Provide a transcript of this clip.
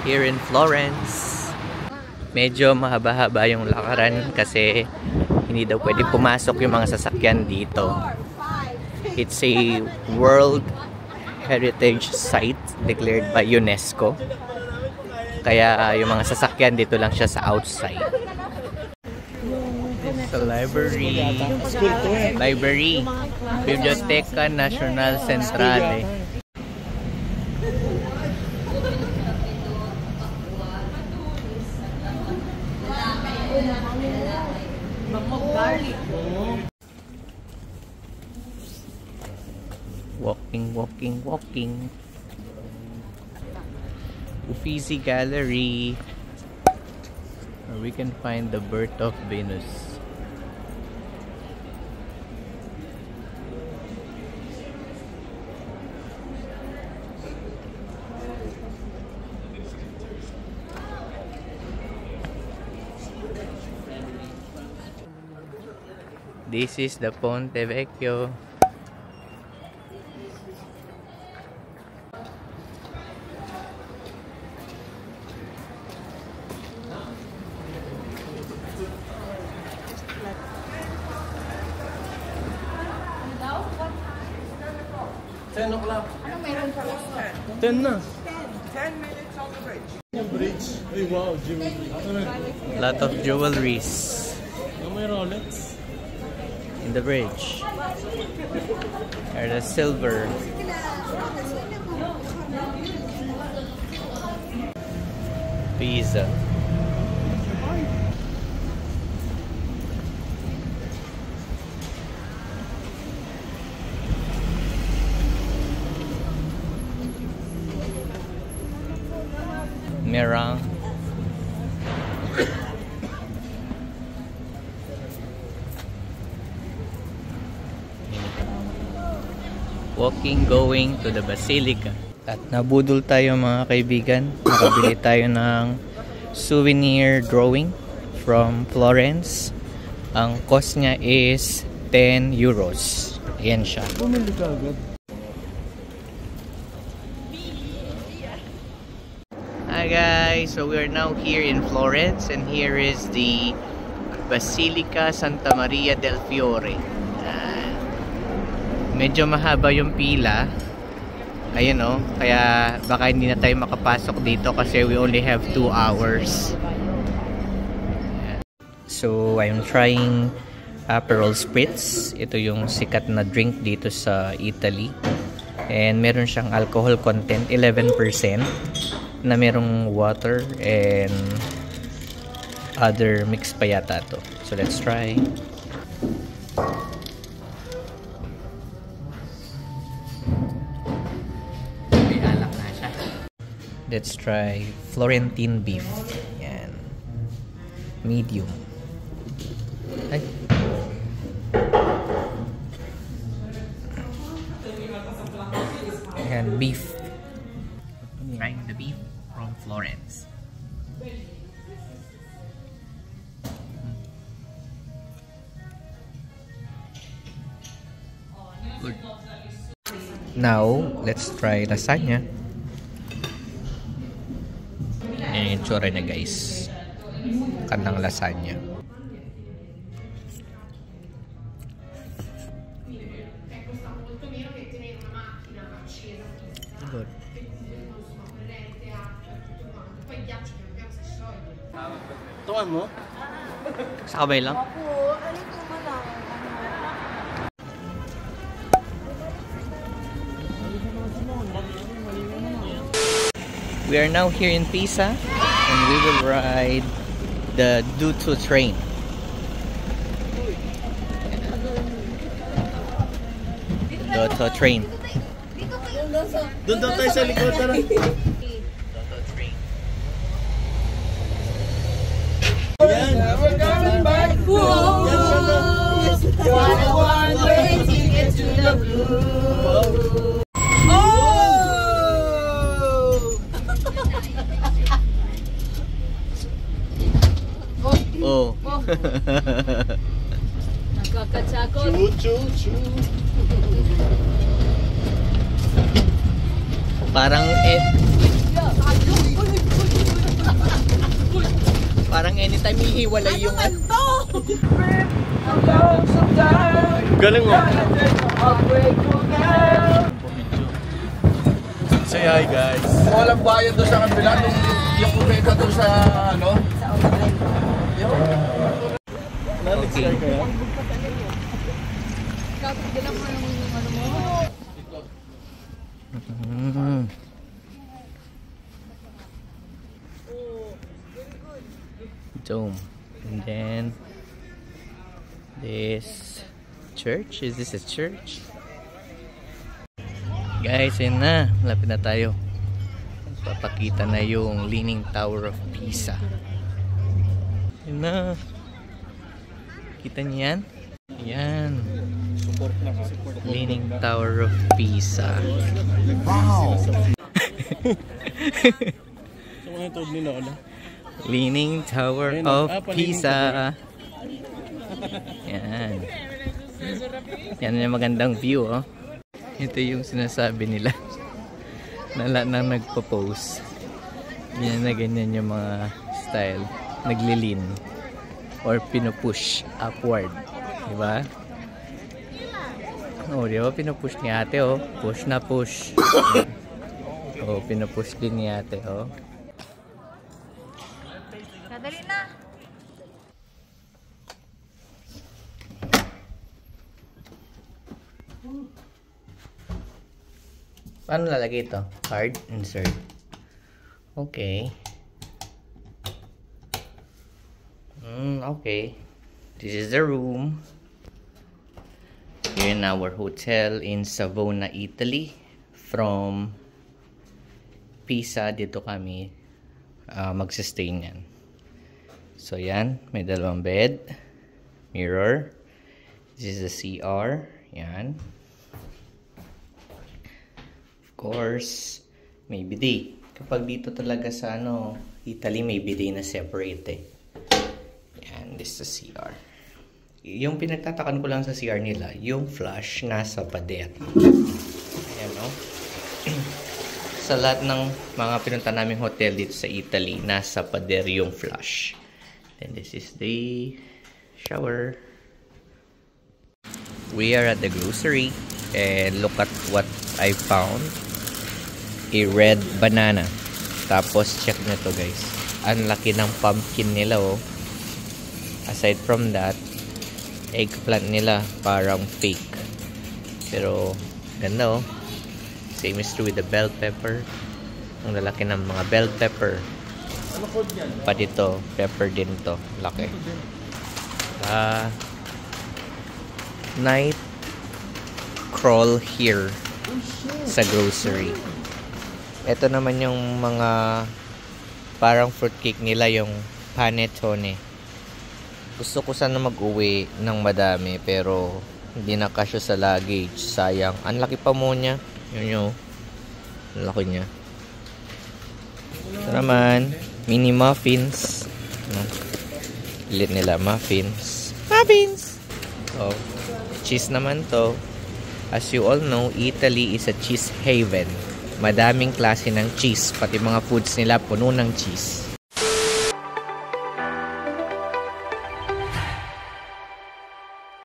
here in Florence. Medyo mahaba-haba yung lakaran kasi hindi daw pwede pumasok yung mga sasakyan dito. It's a World Heritage Site declared by UNESCO. Kaya yung mga sasakyan dito lang siya sa outside. Sa library. Biblioteca Nacional Centrale. Walking. Uffizi Gallery, where we can find the birth of Venus. This is the Ponte Vecchio. Anong meron pa lang? 10 na. 10 minutes on the bridge. Bridge. Ay, wow, jewelry. Lot of jewelries May Rolex. in the bridge. There's the silver. Pisa. Merang. Going to the Basilica. At nabudol tayo mga kaibigan. Nakabili tayo ng souvenir drawing from Florence. Ang cost niya is 10 euros. Ayan siya. Bumili ka agad. Hi guys, so we are now here in Florence and here is the Basilica Santa Maria del Fiore. Medyo mahaba yung pila. Ayun o, kaya baka hindi na tayo makapasok dito kasi we only have 2 hours. So I'm trying Aperol Spritz. Ito yung sikat na drink dito sa Italy. And meron siyang alcohol content, 11%. Na merong water and other mix pa yata to. So let's try. May alak na siya. Let's try Florentine beef. Yan. Medium. Ay. Yan, beef. Trying the beef from Florence. Good. Now, let's try lasagna. Ayan yung tsura niya guys. Kanang lasagna. Good. Tuwan mo? Sa kamay lang? We are now here in Pisa and we will ride the Duto train. Duto train. Doon daw tayo sa likod. Tara. Duto train. Yan. We're coming back. One way ticket to the blue. Oh. Nakakatakot. Chu. Parang Parang anytime ihiwalay yung... Galing mo. Say hi guys. Walang bayan doon sa kabila, yung kumeta doon sa ano? Okay. Dome. And then this church. Is this a church? Guys, yun na. Malapit na tayo. Papakita na yung Leaning Tower of Pisa. Yun na. Kita niyo yan? Yan. Leaning Tower of Pisa. Wow! So, ano ito ni Lola? Leaning Tower of Pisa. Yan. Yan yung magandang view, oh. Ito yung sinasabi nila. Nala nang nagpo-post. Yan na ganyan yung mga style. Naglilin. Or pinupush upward. Diba? Oh, diba? Pinupush ni ate, oh. Push na push. Oh, pinupush din ni ate, oh. Nadali na. Paano lalagay ito? Card? Insert. Okay. Okay. This is the room. Here in our hotel in Savona, Italy. From Pisa, dito kami magsistay niyan. So yan, may dalawang bed. Mirror. This is the CR. Yan. Course, may bidet. Kapag dito talaga sa Italy, may bidet na separate eh. Yan, this is the CR. Yung pinagtatakan ko lang sa CR nila, yung flush nasa pader. Ayan, no? Sa lahat ng mga pinunta naming hotel dito sa Italy, nasa pader yung flush. And this is the shower. We are at the grocery and look at what I found. A red banana. Tapos check nyo to guys. Ang laki ng pumpkin nila, oh. Aside from that, eggplant nila parang fake. Pero ganda, oh. Same is true with the bell pepper. Ang lalaki ng mga bell pepper. Pa dito, pepper din to. Laki. Night crawl here sa grocery. Ito naman yung mga parang fruitcake nila, yung panettone. Gusto ko sana mag-uwi ng madami pero hindi na kasya sa luggage. Sayang. Ang laki pa mo niya. Yun yung laki niya. Ito naman, mini muffins. Liit nila, muffins. Muffins! Oh, cheese naman to. As you all know, Italy is a cheese haven. Madaming klase ng cheese. Pati mga foods nila puno ng cheese.